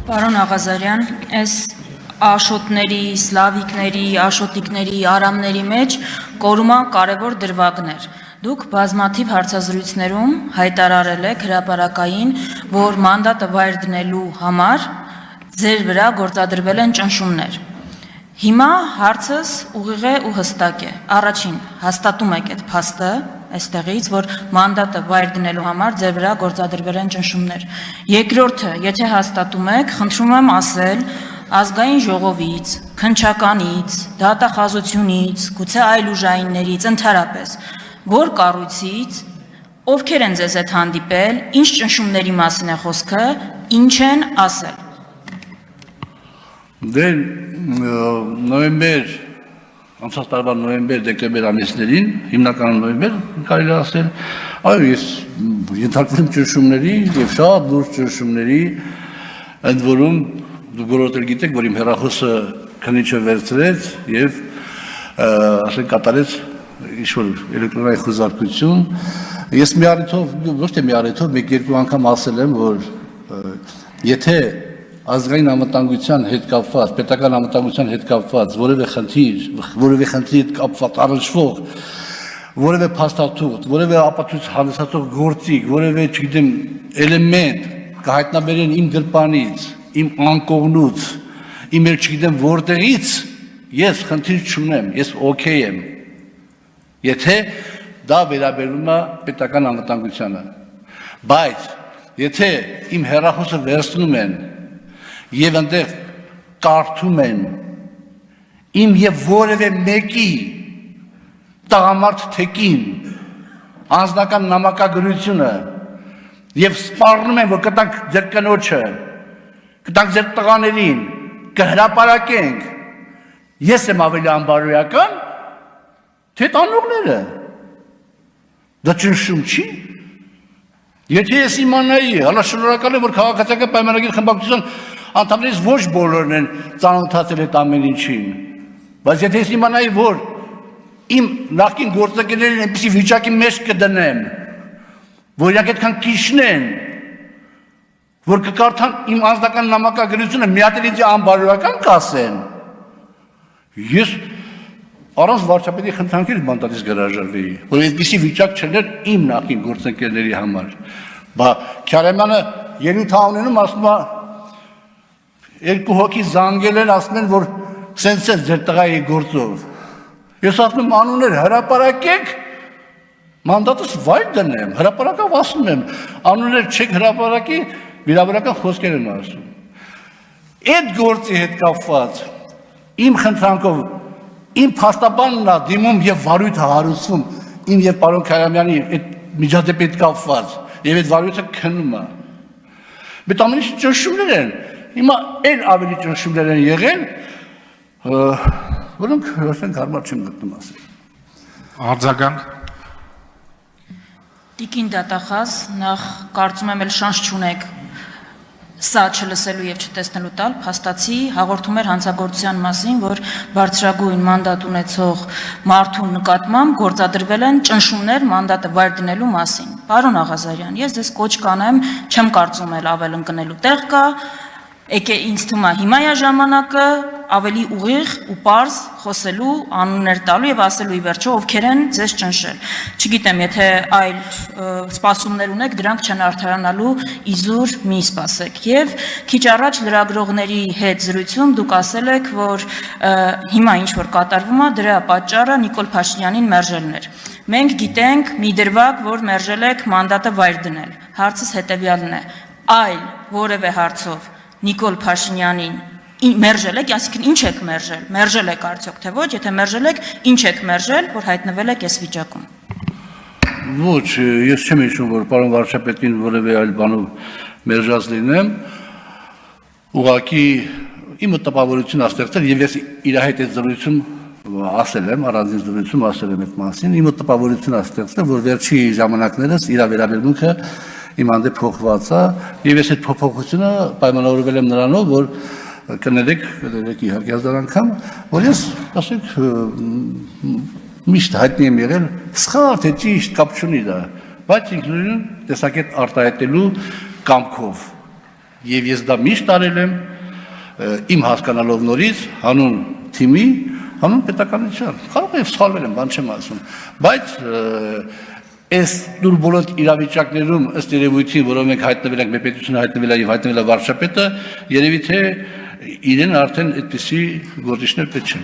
Պարոն Աղազարյան, այս աշոտների, սլավիկների, աշոտիկների, արամների մեջ կորուման կարևոր դրվագներ։ Դուք բազմաթիվ հարցազրույցներում հայտարարել եք հրապարակային, որ մանդատը վայր դնելու համար ձեր վրա գործադրվել են ճնշումներ։ Հիմա հարցս ուղիղ է ու հստակ է։ Առաջին, հաստատում եք այդ փաստը այստեղից, որ մանդատը վայր դնելու համար ձեր վրա գործադրվել են ճնշումներ։ Երկրորդը, եթե հաստատում եք, խնդրում եմ ասել ազգային ժողովից, քննչականից, դատախազությունից, գուցե այլ ուժայիններից, ընդհանրապես, որ կառույցից, ովքեր են ձեզ հետ հանդիպել, ինչ ճնշումների մասին է խոսքը, ինչ են ասել։ Դե նոյեմբեր, անցած տարվա նոյեմբեր, դեկտեմբեր ամիսներին, հիմնականում նոյեմբեր, կարելի ասել, այո, ես ենթարկվում եմ ճնշումների եւ շատ լուրջ ճնշումների, ընդ որում դուք բոլորդ գիտեք, որ իմ հեռախոսը քննիչը վերցրեց եւ ասենք կատարեց ինչ-որ էլեկտրոնային խոզարկություն։ Ես մի առիթով, ոչ թե մի առիթով, մեկ-երկու անգամ ասել եմ, որ եթե ազգային անվտանգության հետ կապված, պետական անվտանգության հետ կապված որևէ խնդրի հետ կապված առնչվող, որևէ փաստաթուղթ, որևէ ապացույց հանդիսացող գործիք, որևէ, չգիտեմ, էլեմենտ կհայտնաբերեն իմ գրպանից, իմ անկողնուց, իմ էլ չգիտեմ որտեղից, ես խնդիր չունեմ, ես օքեյ եմ, եթե դա վերաբերում է պետական անվտանգությանը, բայց եթե իմ հեռախոսը վերցնում են եւ այնտեղ կարդում են իմ եւ որևէ մեկի տղամարդ թեկին անձնական նամակագրությունը եւ սպառնում են, որ կտանք ձեր կնոջը, կտանք ձեր տղաներին, կհրապարակենք, ես եմ ավելի անբարոյական, թե տանողները, դա ճնշում չի։ Եթե ես իմանայի, հալա շնորհակալ եմ, որ քաղաքացիական պայմանագիր խմբակցության անդամներից ոչ բոլորն են ծանոթացել այդ ամեն ինչին, բայց եթե ես իմանայի, որ իմ նախկին գործընկերներին այնպիսի վիճակի մեջ կդնեմ, որ իրանք այդքան կիջնեն, որ կկարդան իմ անձնական նամակագրությունը, մի հատ էլ ինձ անբարոյական կասեն, ես առանց վարչապետի խնդրանքից մանդատից կհրաժարվեի, որ այդպիսի վիճակ չլներ իմ նախկին գործընկերների համար։ Բա Քյարեմյանը ելույթ ունենում ասում է երկու հոգի զանգել են, ասում են, որ սենց է ձեր տղայի գործով։ Ես ասում եմ անուններ հրապարակեք, մանդատս վայր դնեմ, հրապարակավ ասում եմ, անուններ չեք հրապարակի, վիրավորական խոսքեր եմ ասում։ Այդ գործի հետ կապված իմ խնդրանքով իմ փաստաբանն է դիմում եւ վարույթը հարուցվում իմ եւ պարոն Քարամյանի այդ միջադեպի հետ կապված եւ այդ վարույթը քննում է։ Բայց ամեն ինչ ճնշումներ են։ Հիմա այլ ավելի ճնշումներ են եղել, որոնք ասենք հարմար չեմ գտնում ասել։ Արձագանք։ Տիկին դատախազ, նախ կարծում եմ էլ շանս չունեք սա չլսելու եւ չտեսնելու տալ, փաստացի հաղորդում էր հանցագործության մասին, որ բարձրագույն մանդատ ունեցող մարդու նկատմամբ գործադրվել են ճնշումներ մանդատը վայր դնելու մասին։ Պարոն Աղազարյան, ես ձեզ կոչ կանեմ, չեմ կարծում էլ ավել ընկնելու տեղ կա, եկե ինձ թվում է հիմա է ժամանակը ավելի ուղիղ ու պարզ խոսելու, անուններ տալու եւ ասելու ի վերջո ովքեր են ձեզ ճնշել։ Չգիտեմ, եթե այլ սպասումներ ունեք, դրանք չեն արդարանալու, իզուր մի սպասեք։ Եվ քիչ առաջ լրագրողների հետ զրույցում դուք ասել եք, որ հիմա ինչ որ կատարվում է, դրա պատճառը Նիկոլ Փաշինյանին մերժելն էր։ Մենք գիտենք մի դրվագ, որ մերժել եք մանդատը վայր դնել։ Հարցս հետեւյալն է. այլ որևէ հարցով Նիկոլ Փաշինյանին մերժել եք, այսինքն ինչ եք մերժել, մերժել եք արդյոք թե ոչ, եթե մերժել եք, ինչ եք մերժել, որ հայտնվել եք այս վիճակում։ Ոչ, ես չեմ հիշում, որ պարոն վարչապետին որևէ այլ բանով մերժած լինեմ, ուղղակի իմը տպավորություն ստեղծել եւ ես իր հետ այդ զրույցում ասել եմ, առանձին զրույցում ասել եմ այդ մասին, իմը տպավորություն ստեղծել, որ վերջի ժամանակներս իր վերաբերմունքը իմ հանդեպ փոխված է եւ ես այդ փոփոխությունը պայմանավորվել եմ նրանով, որ կներեք իհարկե հազար անգամ, որ ես, ասենք, միշտ հայտնի եմ եղել, սխալ թե ճիշտ կապ չունի դա, բայց ինքնուրույն տեսակետ արտահայտելու կամքով։ եւ ես դա միշտ արել եմ իմ հասկանալով նորից հանուն թիմի, հանուն պետականության։ Կարող է սխալվել եմ, բան չեմ ասում, բայց այս դուր բոլոր իրավիճակներում ըստ երևույթին, որով մենք հայտնվել ենք, մեր պետությունը հայտնվել է եւ հայտնվել է վարչապետը, երևի թե իրեն արդեն այդպիսի գործիչներ պետք չեն։